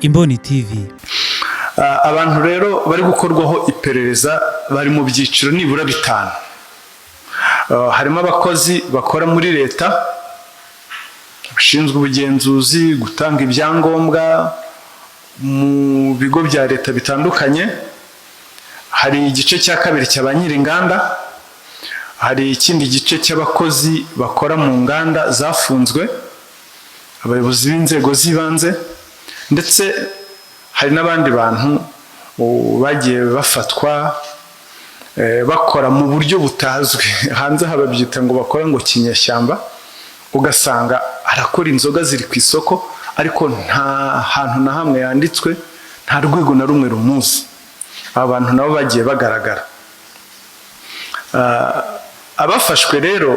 Imboni TV. Abantu rero bari gukorwaho iperereza bari mu byiciro nibura bitanu. Harimo abakozi bakora muri leta bashinzwe ubugenzuzi, gutanga ibyangombwa mu bigo bya leta bitandukanye. Hari igice cya kabiri cy'abanyiringanda, hari ikindi gice cy'abakozi bakora mu nganda zafunzwe, abayobozi b'inzego z'ibanze, ndetse hari n'abandi bantu bagiye bafatwa bakora mu buryo butazwi. Hanze babyita ngo bakora ngo kinyeshyamba, ugasanga arakora inzoga ziri ku isoko ariko nta hantu na hamwe yanditswe, nta rwego na rumwe rumuzi. Abantu nabo bagiye bagaragara. Abafashwe rero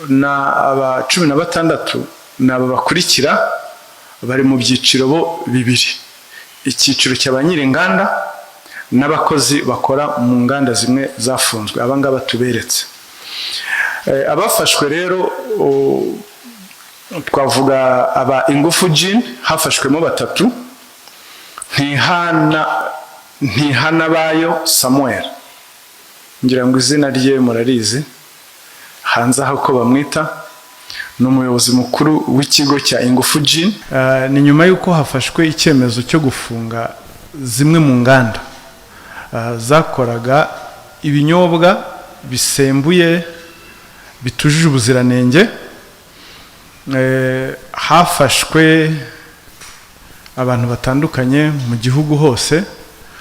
na aba 16 nabo bakurikira bari mu byiciro bibiri. Icyiciro cy'abanyiringanda n'abakozi bakora mu nganda zimwe zafunzwe, abangaba tuberetse. Abafashwe rero twavuga aba Ingufu Jean, hafashwemo 3, Ntihanabayo Samuel, ngira ngo izina rye murarizi, hanze aho ko bamwita, n'umuyobozi mukuru w'ikigo cya Ingufu Jean. Ni nyuma y'uko hafashwe icyemezo cyo gufunga zimwe mu nganda zakoraga ibinyobwa bisembuye bitujuje ubuziranenge. Hafashwe abantu batandukanye mu gihugu hose,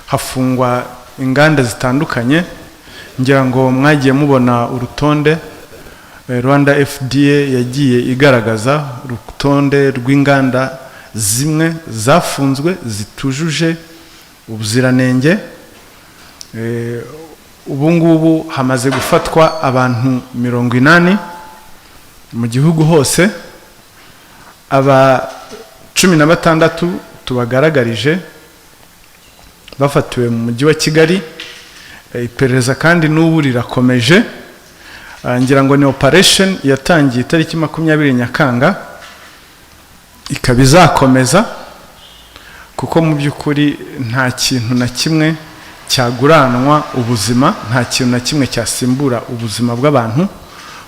hafungwa inganda zitandukanye. Ngira ngo mwagiye mubona urutonde Rwanda FDA yagiye igaragaza, urutonde rw'inganda zimwe zafunzwe zitujuje ubuziranenge. Ubu ngubu hamaze gufatwa abantu 80 mu gihugu hose. Aba 16 tubagaragarije bafatiwe mu mujyi wa Kigali. Iperereza kandi n'ubu rirakomeje. Ngira ngo ni operation yatangiye itariki 20 Nyakanga, ikaba izakomeza, kuko mu by'ukuri nta kintu na kimwe cyaguranwa ubuzima, nta kintu na kimwe cyasimbura ubuzima bw'abantu,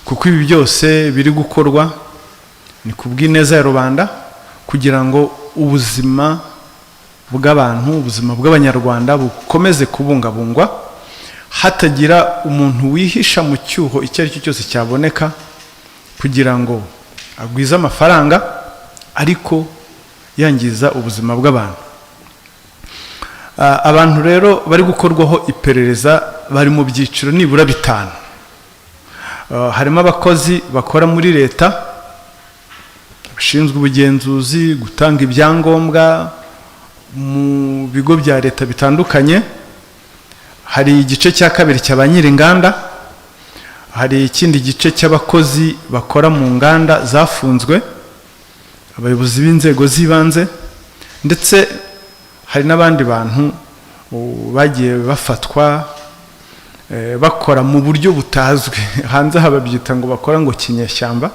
kuko ibi byose biri gukorwa ni kubw'ineza ya rubanda, kugira ngo ubuzima bw'abantu, ubuzima bw'abanyarwanda bukomeze kubungabungwa, hatagira umuntu wihisha mu cyuho icyo ari cyo cyose cyaboneka kugira ngo agwize amafaranga ariko yangiza ubuzima bw'abantu. Abantu rero bari gukorwaho iperereza bari mu byiciro nibura bitanu. Harimo abakozi bakora muri leta bashinzwe ubugenzuzi, gutanga ibyangombwa mu bigo bya leta bitandukanye. Hari igice cya kabiri cy'abanyiringanda, hari ikindi gice cy'abakozi bakora mu nganda zafunzwe, abayobozi b'inzego z'ibanze, ndetse hari n'abandi bantu bagiye bafatwa bakora mu buryo butazwi. Hanze babyita ngo bakora ngo kinyeshyamba,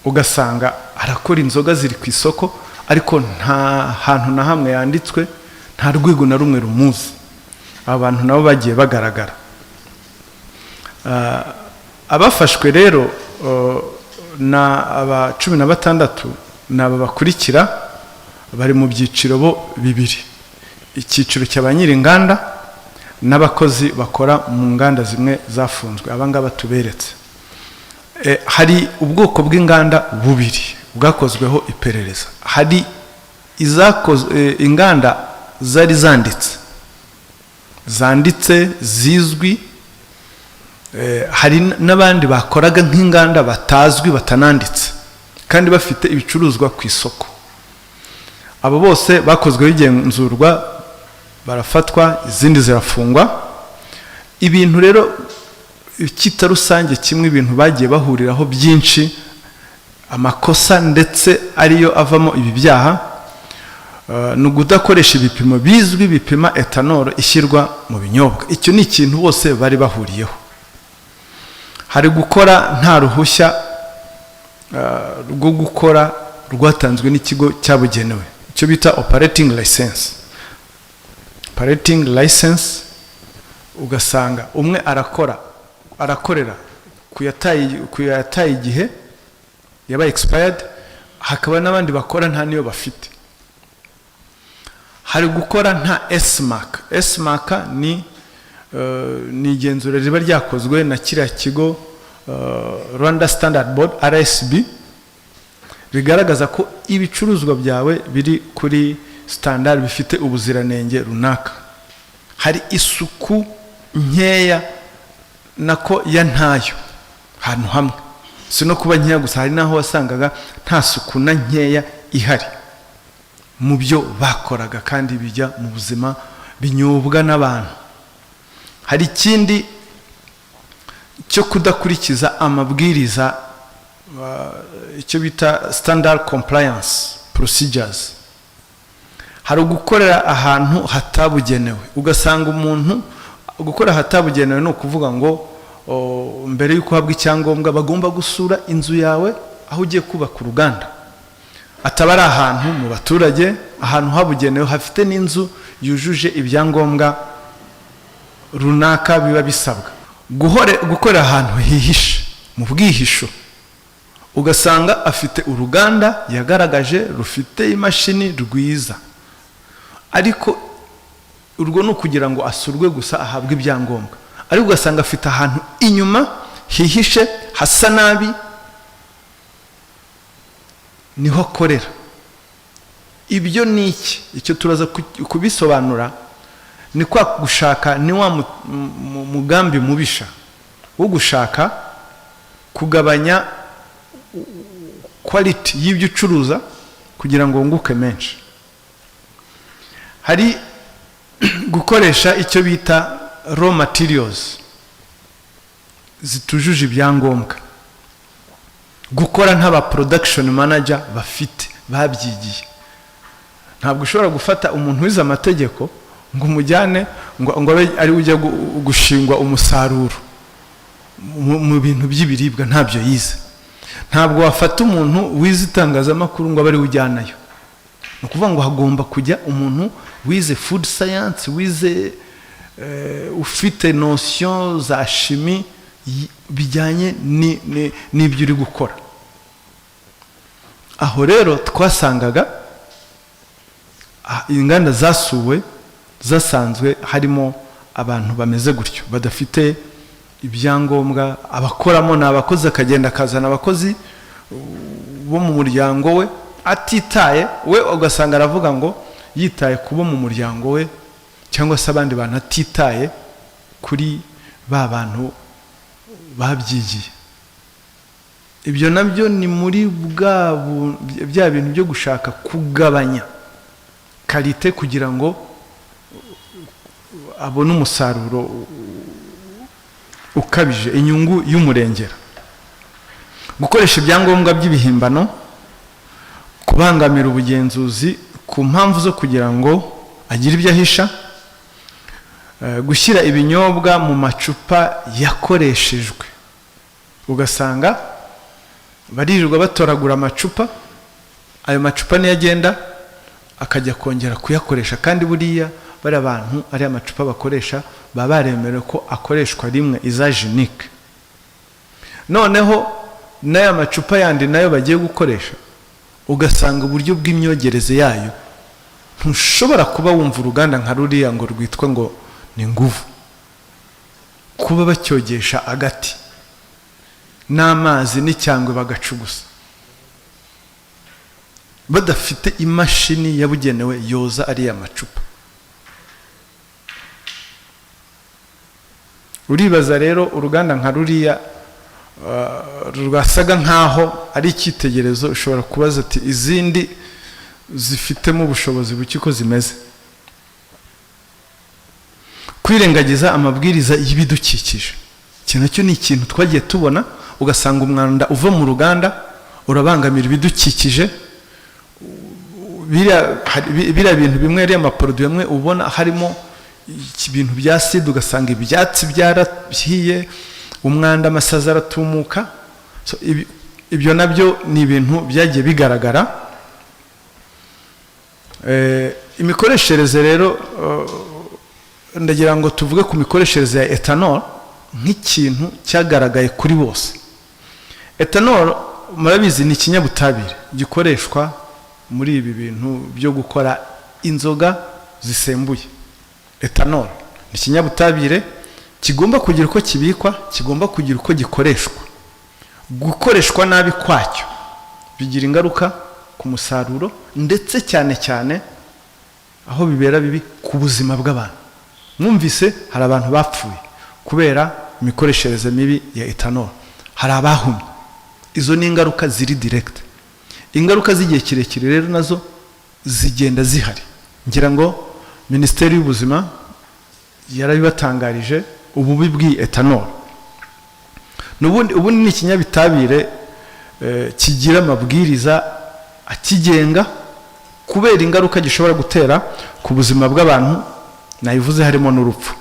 ugasanga arakora inzoga ziri ku isoko ariko nta hantu na hamwe yanditswe, nta rwego na rumwe rumuzi. Abantu nabo bagiye bagaragara. Abafashwe rero na aba 16 nabo bakurikira bari mu byiciro bibiri. Icyiciro cy'abanyiringanda n'abakozi bakora mu nganda zimwe zafunzwe, abangaba tuberetse. Hari ubwoko bw'inganda bubiri bwakozweho iperereza. Hari inganda zari zanditse zizwi, hari n'abandi bakoraga nk'inganda batazwi batananditse kandi bafite ibicuruzwa ku isoko. Abo bose bakozweho igenzurwa, barafatwa, izindi zirafungwa. Ibintu rero kita rusange kimwe, ibintu bagiye bahuriraho byinshi, amakosa ndetse ariyo avamo ibi byaha, ni ugudakoresha ibipimo bizwi bipima etanol ishyirwa mu binyobwa. Icyo ni ikintu bose bari bahuriyeho. Hari gukora nta ruhushya rwo gukora rwatanzwe n'ikigo cyabugenewe. icyo bita operating license. Ugasanga umwe arakorera kuyataye igihe yaba expired, hakaba n'abandi bakora nta niyo bafite. Hari gukora nta S-mark ni igenzura riba ryakozwe na kiriya kigo Rwanda Standard Board RSB, bigaragaza ko ibicuruzwa byawe biri kuri standard, bifite ubuziranenge runaka. Hari isuku nkeya nako ya ntayo ahantu hamwe, si no kuba nkeya gusa, hari naho wasangaga nta suku na nkeya ihari mu byo bakoraga kandi bijya mu buzima binyobwa n'abantu. Hari ikindi cyo kudakurikiza amabwiriza, icyo bita standard compliance procedures. Hari gukorera ahantu hatabugenewe, ugasanga umuntu gukora hatabugenewe no kuvuga ngo mbere yuko habwa icyangombwa bagomba gusura inzu yawe aho ugiye kubaka uruganda, atabari ahantu mu baturage, ahantu habugenewe hafite n'inzu yujuje ibyangombwa runaka biba bisabwa. Gukorera ahantu hihishe mu bwihisho, ugasanga afite uruganda yagaragaje rufite imashini rwiza, ariko urwo no kugira ngo asurwe gusa ahabwe ibyangombwa, ariko ugasanga afite ahantu inyuma hihishe hasa nabi, niho akorera. Ibyo ni iki? Icyo turaza kubisobanura. Ni kwa gushaka, ni wa mugambi mubisha wo gushaka kugabanya quality y'ibyo ucuruza kugira ngo wunguke menshi. Hari gukoresha icyo bita raw materials zitujuje ibyangombwa, gukora nk'aba production manager bafite babyigiye. Ntabwo ushobora gufata umuntu wize amategeko ngo umujyane ngo ari ujya gushingwa umusaruro mu bintu by'ibiribwa, ntabyo yize. Ntabwo wafata umuntu wize itangazamakuru ngo abari ujyanayo. Ni ukuvuga ngo hagomba kujya umuntu wize food science, wize ufite notion za chimie bijyanye n'ibyo uri gukora. Aho rero twasangaga inganda zasuwe zasanzwe harimo abantu bameze gutyo, badafite ibyangombwa. Abakoramo ni abakozi, akagenda akazana abakozi bo mu muryango we atitaye, we ugasanga aravuga ngo yitaye kubo mu muryango we, cyangwa se abandi bantu atitaye kuri ba bantu babyigiye. Ibyo nabyo ni muri bya bintu byo gushaka kugabanya kalite kugira ngo abone umusaruro ukabije, inyungu y'umurengera. Gukoresha ibyangombwa by'ibihimbano, kubangamira ubugenzuzi ku mpamvu zo kugira ngo agire ibyo ahisha, gushyira ibinyobwa mu macupa yakoreshejwe. Ugasanga baririrwa batoragura amacupa, ayo macupa niyo agenda akajya kongera kuyakoresha, kandi buriya bari abantu ari amacupa bakoresha baba baremerewe ko akoreshwa rimwe, usage unique. Noneho n'aya macupa yandi nayo bagiye gukoresha, ugasanga uburyo bw'imyogereze yayo ntushobora kuba wumva uruganda nka ruriya ngo rwitwa ngo ni Nguvu, kuba bacyogesha agati n'amazi n'icyangwe bagacugusa, badafite imashini yabugenewe yoza ariya macupa. Uribaza rero uruganda nka ruriya rwasaga nkaho ari icyitegererezo, ushobora kubaza ati izindi zifitemo ubushobozi buki ko zimeze? Kwirengagiza amabwiriza y'ibidukikije, iki nacyo ni ikintu twagiye tubona. Ugasanga umwanda uva mu ruganda urabangamira ibidukikije. Biriya bintu bimwe ari amaproduit bimwe ubona harimo ibintu bya sida, ugasanga ibyatsi byarahiye, umwanda, amasazi aratumuka. Ibyo nabyo ni ibintu byagiye bigaragara. imikoreshereze rero ndagira ngo tuvuge ku mikoreshereze ya ethanol nk'ikintu cyagaragaye kuri bose. Ethanol murabizi ni ikinyabutabire gikoreshwa muri ibi bintu byo gukora inzoga zisembuye. Ethanol ni ikinyabutabire kigomba kugira uko kibikwa, kigomba kugira uko gikoreshwa. Gukoreshwa nabi kwacyo bigira ingaruka ku musaruro ndetse cyane cyane aho bibera bibi ku buzima bw'abantu. Mwumvise hari abantu bapfuye kubera imikoreshereze mibi ya ethanol, hari abahumye. Izo ni ingaruka ziri direct. Ingaruka z'igihe kirekire rero nazo zigenda zihari. Ngira ngo Minisiteri y'Ubuzima yarabibatangarije ububi bw'i ethanol. Ubundi ni ikinyabitabire kigira amabwiriza akigenga kubera ingaruka gishobora gutera ku buzima bw'abantu, nayivuze harimo n'urupfu.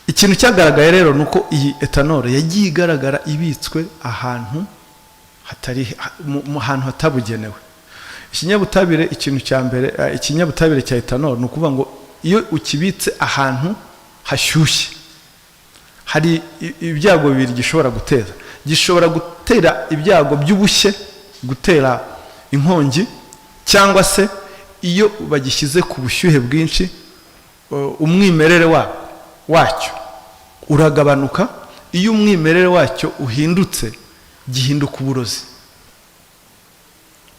Ikintu cyagaragaye rero nuko iyi ethanol yagiye igaragara ibitswe ahantu hatabugenewe. Ikinyabutabire ikintu cya mbere, ikinyabutabire cya ethanol ni ukuvuga ngo iyo ukibitse ahantu hashyushye hari ibyago bibiri gishobora guteza. Gishobora gutera ibyago by'ubushye, gutera inkongi, cyangwa se iyo bagishyize ku bushyuhe bwinshi umwimerere wacyo uragabanuka. Iyo umwimerere wacyo uhindutse gihinduka uburozi.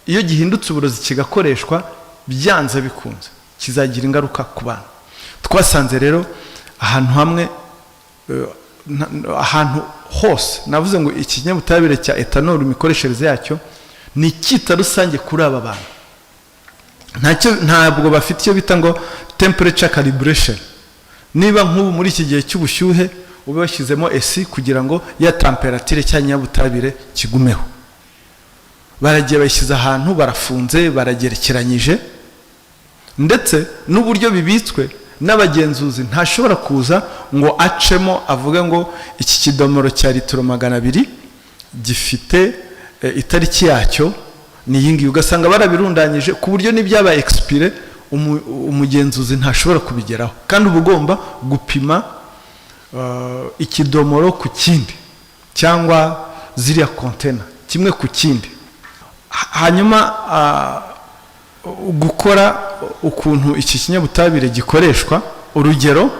Iyo gihindutse uburozi kigakoreshwa byanze bikunze kizagira ingaruka ku bantu. Twasanze rero ahantu hamwe, ahantu hose, navuze ngo ikinyabutabire cya ethanol imikoreshereze yacyo ni icyita rusange kuri aba bantu. Ntabwo bafite icyo bita ngo temperature calibration. Niba nk'ubu muri iki gihe cy'ubushyuhe ube washyizemo esi kugira ngo ya temperature cy'inyabutabire kigumeho, baragiye bayishyize ahantu, barafunze, baragerekeranyije, ndetse n'uburyo bibitswe n'abagenzuzi ntashobora kuza ngo acemo avuge ngo iki kidomoro cya litiro 200 gifite itariki yacyo ni iyi ngiyi. Ugasanga barabirundanyije ku buryo n'ibyaba expire umugenzuzi ntashobora kubigeraho, kandi uba ugomba gupima ikidomoro ku kindi cyangwa ziriya container kimwe ku kindi. Hanyuma gukora ukuntu iki kinyabutabire gikoreshwa, urugero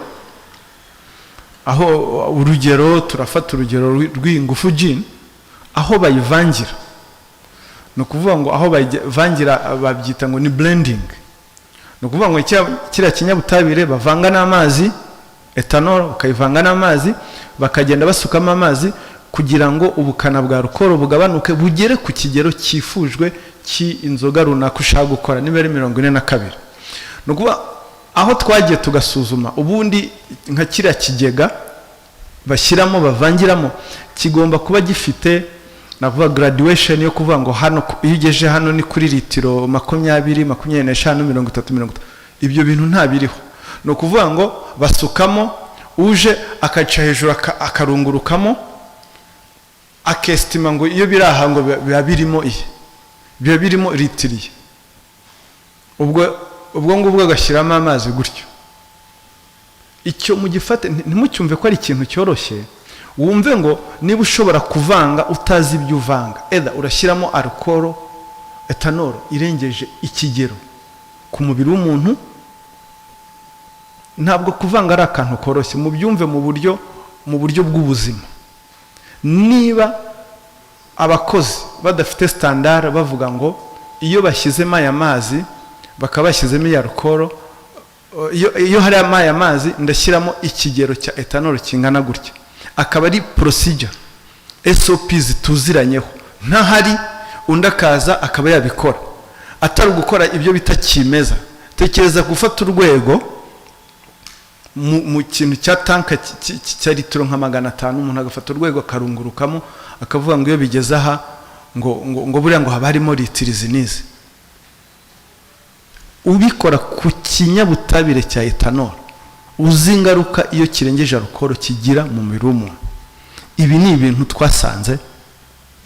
turafata urugero rw'ingufu gin, aho bayivangira, ni ukuvuga ngo aho bayivangira babyita ngo ni blending. Ni ukuvuga ngo kiriya kinyabutabire bavanga n'amazi, ethanol bakayivanga n'amazi, bakagenda basukamo amazi kugira ngo ubukana bwa alcohol bugabanuke bugere ku kigero cyifujwe cy'inzoga runaka ushaka gukora, niba ari 42. Ni ukuvuga aho twagiye tugasuzuma, ubundi nka kiriya kigega bashyiramo bavangiramo kigomba kuba gifite navuga graduation yo kuvuga ngo hano iyo ugeje hano ni kuri litiro 20, 25, 30. Ibyo bintu nta biriho. Ni ukuvuga ngo basukamo, uje akaca hejuru akarungurukamo, akestima ngo iyo biri aha ngo biba birimo litiriye. Ubwo ngubwo agashyiramo amazi gutyo. Icyo mugifate ntimucyumve ko ari ikintu cyoroshye. Wumve ngo niba ushobora kuvanga utazi ibyo uvanga, urashyiramo alcohol, ethanol irengeje ikigero ku mubiri w'umuntu. Ntabwo kuvanga ari akantu koroshye, mubyumve mu buryo bw'ubuzima. Niba abakozi badafite standard bavuga ngo iyo bashyizemo aya mazi bakaba bashyizemo iya alcohol, iyo hari aya mazi ndashyiramo ikigero cya ethanol kingana gutya, akaba ari procedure SOPs tuziranyeho, ntahari undi akaza akaba yabikora, atari gukora ibyo bita kimeza. Tekereza gufata urwego mu kintu cya tanka cya litiro nka 500, umuntu agafata urwego akarungurukamo akavuga ngo iyo bigeze aha ngo buriya ngo haba harimo litiro izi n'izi. Ubikora ku kinyabutabire cya ethanol uzi ingaruka iyo kirengeje alcohol kigira mu mubiri w'umuntu. Ibi ni ibintu twasanze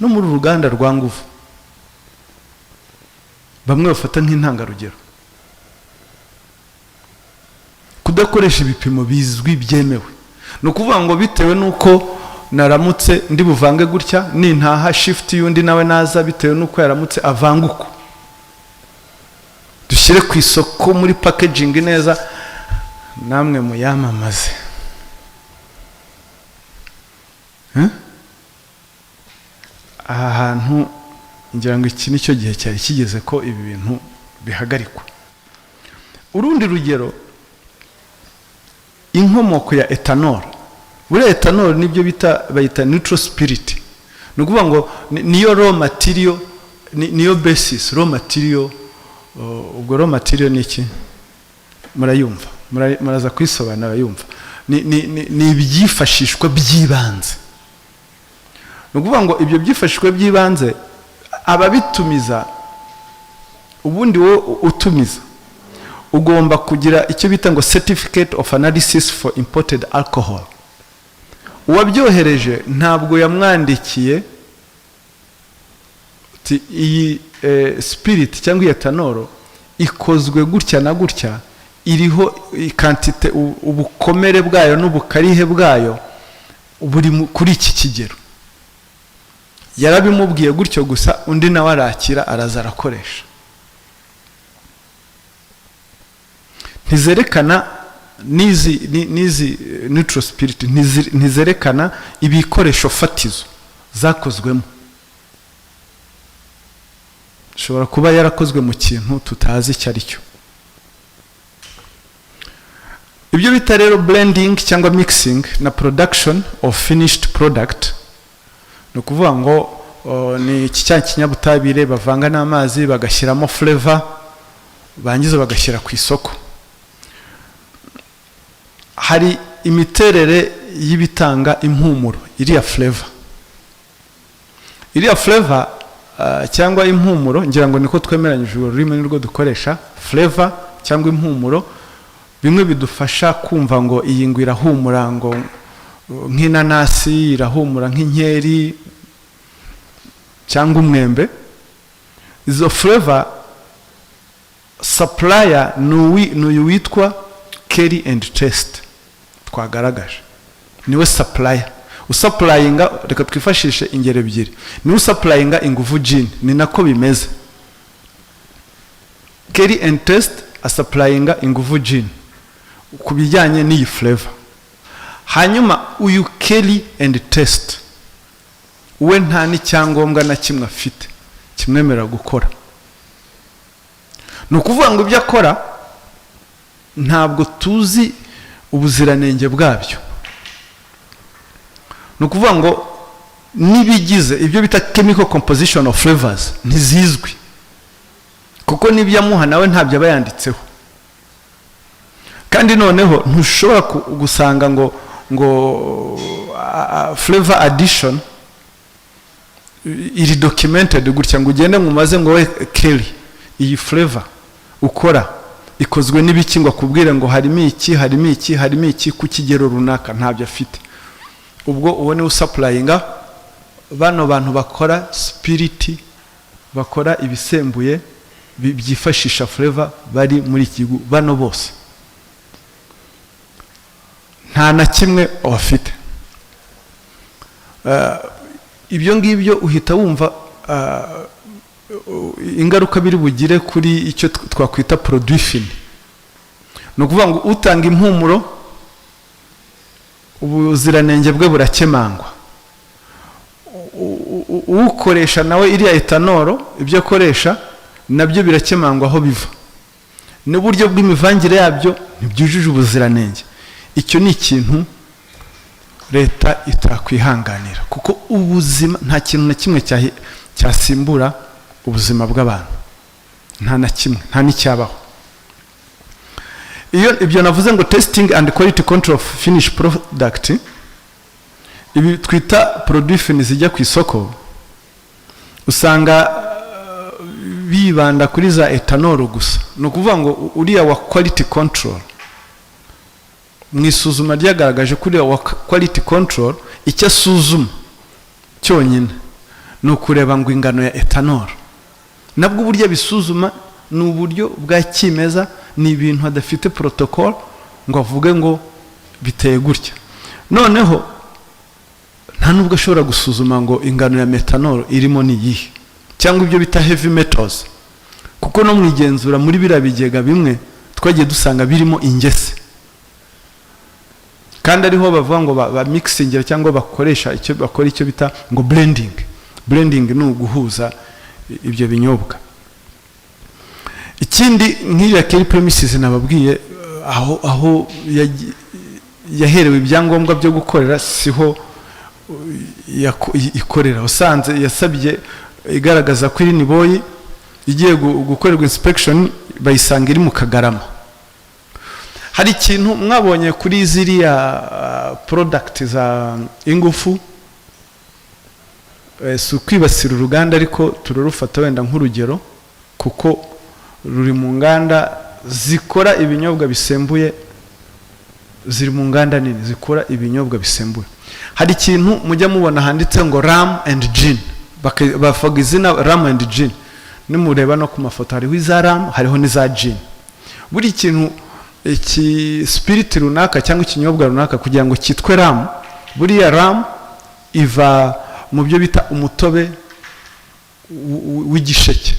no muri uruganda rwa Nguvu. bamwe bafata nk'intangarugero. Kudakoresha ibipimo bizwi byemewe, no kuvuga ngo bitewe nuko naramutse ndi buvange gutya nintaha shift yundi nawe naza bitewe nuko yaramutse avanga uko, dushyire ku isoko muri packaging neza, namwe muyamamaze. Aha hantu ngira ngo iki nicyo gihe cyari kigeze ko ibi bintu bihagarikwa. Urundi rugero, inkomoko ya ethanol. Buriya ethanol nibyo bayita neutral spirit, ni ukuvuga ngo niyo raw material, niyo basis, raw material. Ubwo raw material ni iki? Murayumva, muraza kwisobanura yumva. Ni ibyifashishwa by'ibanze. Ni ukuvuga ngo ibyo byifashishwa by'ibanze ababitumiza, ubundi wo utumiza ugomba kugira icyo bita ngo certificate of analysis for imported alcohol. Uwabyohereje ntabwo yamwandikiye iyi spirit cyangwa ethanol ikozwe gutya na gutya, iriho quantity, ubukomere bwayo n'ubukarihe bwayo buri kuri iki kigero. Yarabimubwiye gutyo gusa, undi nawe arakira araza arakoresha. Ntizerekana nizi neutral spirit, ntizerekana ibikoresho fatizo zakozwemo. Shobora kuba yarakozwe mu kintu tutazi icyo ari cyo. Ibyo bita rero blending cyangwa mixing na production of finished product, no kuvuga ngo ni iki cya kinyabutabire bavanga n'amazi bagashyiramo flavor, bangiza bagashyira ku isoko. Hari imiterere y'ibitanga impumuro, iriya flavor. Iriya flavor cyangwa impumuro, ngira ngo niko twemeranyije ururimi nirwo dukoresha, flavor cyangwa impumuro, bimwe bidufasha kumva ngo iyi ngo irahumura ngo nk'inanasi, irahumura nk'inkeri cyangwa umwembe. Izo flavor supplier n'uyu witwa Kelly and Taste twagaragaje, niwe supplier. Usupplyinga, reka twifashishe ingero ebyiri, niwe usupplyinga inguvu gin, ni nako bimeze. Kelly and Taste asupplyinga inguvu gin ku bijyanye n'iyi flavor. Hanyuma uyu Kelly and Taste we nta n'icyangombwa na kimwe afite kimwemerera gukora. Ni ukuvuga ngo ibyo akora ntabwo tuzi ubuziranenge bwabyo. Ni ukuvuga ngo nibigize ibyo bita chemical composition of flavors ntizizwi, kuko n'ibyo amuha nawe ntabyo aba yanditseho. Kandi noneho ntushobora gusanga ngo flavor addition iri documented gutya ngo ugende mumaze ngo we Kelly iyi flavor ukora ikozwe n'ibiki ngo akubwire ngo harimo iki ku kigero runaka, ntabyo afite. Ubwo uwo ni usupplyinga bano bantu bakora spirit, bakora ibisembuye byifashisha flavor bari muri iki gihugu, bano bose nta na kimwe bafite. Ibyo ngibyo uhita wumva ingaruka biri bugire kuri icyo twakwita produit fini. Ni ukuvuga ngo utanga impumuro ubuziranenge bwe burakemangwa, ukoresha nawe iriya ethanol ibyo akoresha nabyo birakemangwa aho biva, n'uburyo bw'imivangire yabyo ntibyujuje ubuziranenge. Icyo ni ikintu leta itakwihanganira, kuko ubuzima nta kintu na kimwe cyasimbura ubuzima bw'abantu, nta na kimwe, nta n'icyabaho. Iyo ibyo navuze ngo testing and quality control of finished product, ibi twita produit fini zijya ku isoko, usanga bibanda kuri za ethanol gusa. Ni ukuvuga ngo uriya wa quality control mu isuzuma ryagaragaje kuri wa quality control icyo asuzuma cyonyine ni ukureba ngo ingano ya ethanol nabwo uburyo bisuzuma ni uburyo bwa kimeza, ni ibintu hadafite protocol ngo avuge ngo biteye gutya. Noneho nta nubwo ashobora gusuzuma ngo ingano ya methanol irimo ni yihe, cyangwa ibyo bita heavy metals, kuko no mu igenzura muri biriya bigega bimwe twagiye dusanga birimo ingese, kandi ariho bavuga ngo ba mixing cyangwa bakoresha icyo bita ngo blending. Blending ni uguhuza ibyo binyobwa. Ikindi nk'iriya Kelly Premises nababwiye, aho yaherewe ibyangombwa byo gukorera siho ikorera. Usanze yasabye igaragaza ko iri niboyi igiye gukorerwa inspection, bayisanga iri mu Kagarama. Hari ikintu mwabonye kuri ziriya product za ingufu, si ukwibasira uruganda ariko turarufata wenda nk'urugero, kuko ruri mu nganda zikora ibinyobwa bisembuye, ziri mu nganda nini zikora ibinyobwa bisembuye. Hari ikintu mujya mubona handitse ngo rum and gin, bavuga izina rum and gin, nimureba no ku mafoto hariho iza rum hariho n'iza gin. Buri kintu iki spirit runaka cyangwa ikinyobwa runaka kugira ngo cyitwe rum, buriya rum iva mu byo bita umutobe w'igisheke.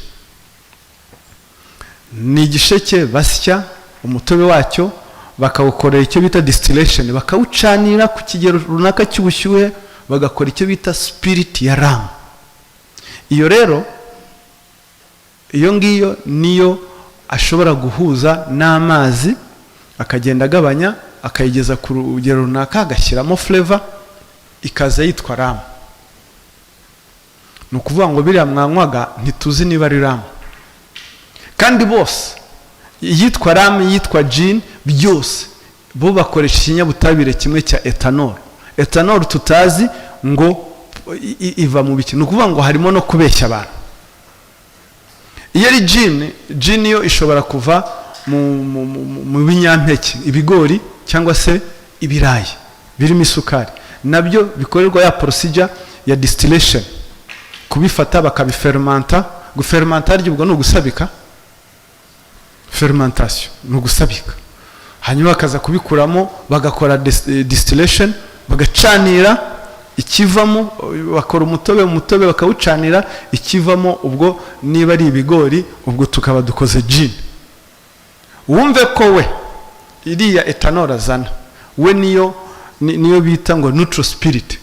Ni igisheke basya umutobe wacyo, bakawukorera icyo bita distillation, bakawucanira ku kigero runaka cy'ubushyuhe, bagakora icyo bita spirit ya rum. Iyo rero, iyo ngiyo niyo ashobora guhuza n'amazi, akagenda agabanya, akayigeza ku rugero runaka, agashyiramo flavor, ikaza yitwa rum. Ni ukuvuga ngo biriya mwanywaga ntituzi niba ari rum. Kandi bose yitwa rum, yitwa gin, byose bo bakoresha ikinyabutabire kimwe cya ethanol. Ethanol tutazi ngo iva mu biki. Ni ukuvuga ngo harimo no kubeshya abantu. Iyo ari gin yo ishobora kuva mu binyampeke, ibigori cyangwa se ibirayi birimo isukari, nabyo bikorerwa ya procedure ya distillation, kubifata bakabifermenta. Gufermenta aribwo ubwo ni ugusabika, fermentation ni ugusabika, hanyuma bakaza kubikuramo bagakora distillation, bagacanira ikivamo, bakora umutobe bakawucanira, ikivamo ubwo niba ari ibigori, ubwo tukaba dukoze gin. Wumve ko we iriya ethanol azana, we niyo bita ngo neutral spirit.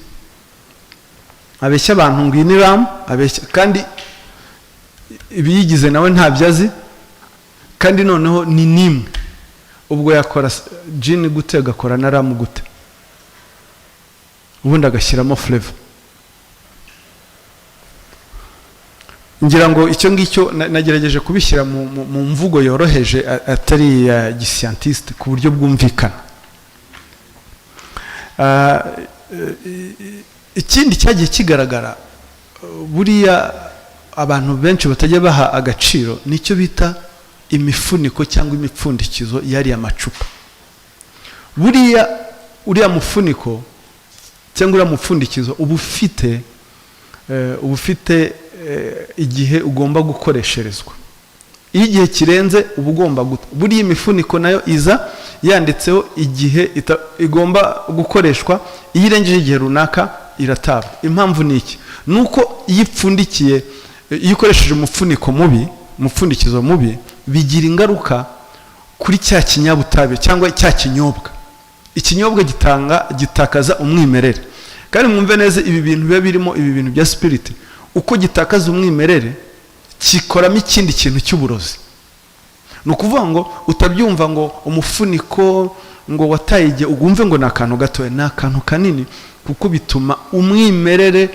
Abeshya abantu ngo ini rum, abeshya, kandi ibiyigize nawe ntabyazi, kandi noneho ni nimwe. Ubwo yakora gin gute, agakora na rum gute, ubundi agashyiramo flavor. Ngira ngo icyo ngicyo nagerageje kubishyira mu mvugo yoroheje, atari ya giscientiste, ku buryo bwumvikana. Ikindi cyagiye kigaragara, buriya abantu benshi batajya baha agaciro, nicyo bita imifuniko cyangwa imipfundikizo yari amacupa. Buriya uriya mufuniko cyangwa uriya mupfundikizo uba ufite igihe ugomba gukoresherezwa. Iyo igihe kirenze uba ugomba guta. Buriya imifuniko nayo iza yanditseho igihe igomba gukoreshwa, iyo irengeje igihe runaka iratabwa. Impamvu ni iki? Nuko iyo ipfundikiye, iyo ukoresheje umupfundikizo mubi, bigira ingaruka kuri cya kinyabutabire cyangwa cya kinyobwa. Ikinyobwa gitakaza umwimerere. Kandi mwumve neza, ibi bintu biba birimo ibi bintu bya spirit, uko gitakaza umwimerere kikoramo ikindi kintu cy'uburozi. Ni ukuvuga ngo utabyumva ngo umufuniko ngo wataye igihe, ugumve ngo ni akantu gatoya, ni akantu kanini, kuko bituma umwimerere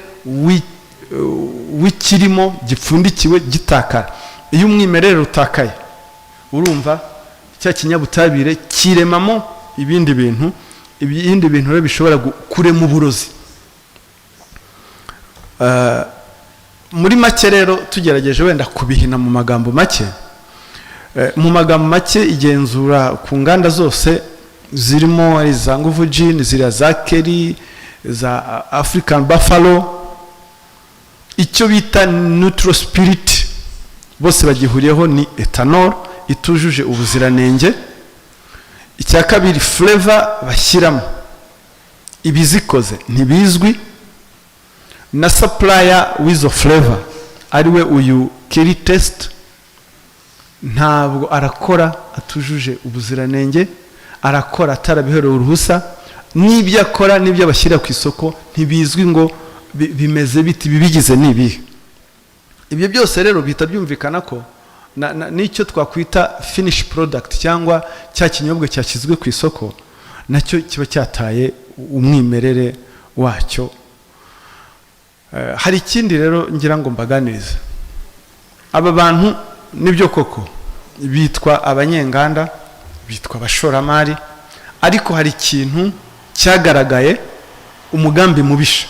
w'ikirimo gipfundikiwe gitakara. Iyo umwimerere utakaye, urumva cya kinyabutabire kiremamo ibindi bintu rero bishobora kurema uburozi. Muri make rero tugerageje wenda kubihina mu magambo make, igenzura ku nganda zose zirimo za Nguvu Gin, ziriya za Kelly, za African Buffalo, icyo bita neutral spirit bose bagihuriyeho ni ethanol itujuje ubuziranenge. Icya kabiri, flavor bashyiramo ibizikoze ntibizwi, na supplier w'izo flavor ariwe uyu Keri Test ntabwo arakora atujuje ubuziranenge, arakora atarabiherewe uruhusa, n'ibyo akora n'ibyo bashyira ku isoko ntibizwi ngo bimeze biti bibigize nibihe. Ibyo byose rero bihita byumvikana ko n'icyo twakwita finish product cyangwa cya kinyobwa cyashyizwe ku isoko nacyo kiba cyataye umwimerere wacyo. Hari ikindi rero ngira ngo mbaganirize. Aba bantu nibyo koko bitwa abanyenganda, bitwa abashoramari, ariko hari ikintu cyagaragaye, umugambi mubisha.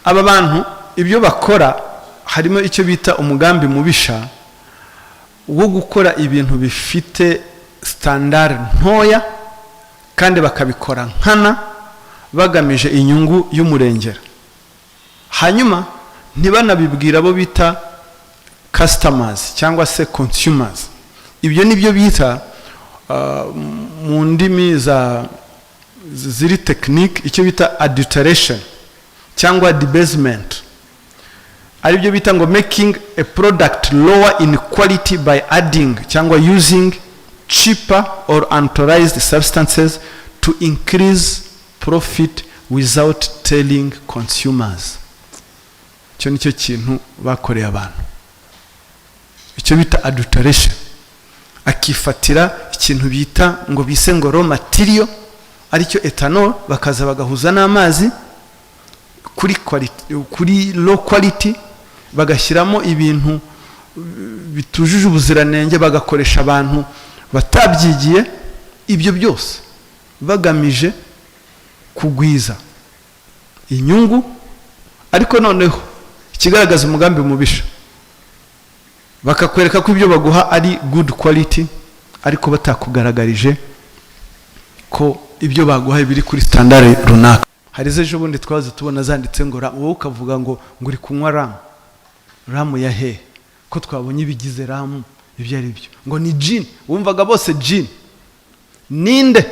Aba bantu ibyo bakora harimo icyo bita umugambi mubisha wo gukora ibintu bifite standard ntoya kandi bakabikora nkana bagamije inyungu y'umurengera, hanyuma ntibanabibwira abo bita customers cyangwa se consumers. Ibyo nibyo bita mu ndimi ziri technique icyo bita adulteration cyangwa debasement, ari byo bita ngo making a product lower in quality by adding cyangwa using cheaper or unauthorized substances to increase profit without telling consumers. Icyo nicyo kintu bakoreye abantu, icyo bita adulteration. Akifatira ikintu bita ngo bise ngo raw material aricyo ethanol, bakaza bagahuza n'amazi kuri low quality, bagashyiramo ibintu bitujuje ubuziranenge, bagakoresha abantu batabyigiye. Ibyo byose bagamije kugwiza inyungu, ariko noneho ikigaragaza umugambi mubisha bakakwereka ko ibyo baguha ari good quality, ariko batakugaragarije ko ibyo baguha biri kuri standard runaka. Hari ejo bundi twaze tubona zanditse ngo wowe ukavuga ngo uri kunywa ramu ya he, ko twabonye ibigize ramu ibyo ari byo, ngo ni gin. Wumvaga bose gin. Ninde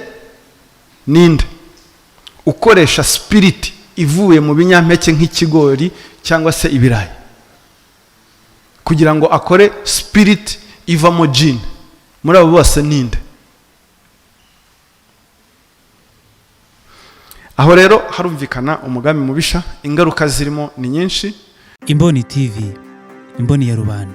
ukoresha spirit ivuye mu binyampeke nk'ikigori cyangwa se ibirayi kugira ngo akore spirit ivamo gin? Muri abo bose ninde? Aho rero harumvikana umugambi mubisha, ingaruka zirimo ni nyinshi. Imboni TV, imboni ya rubanda.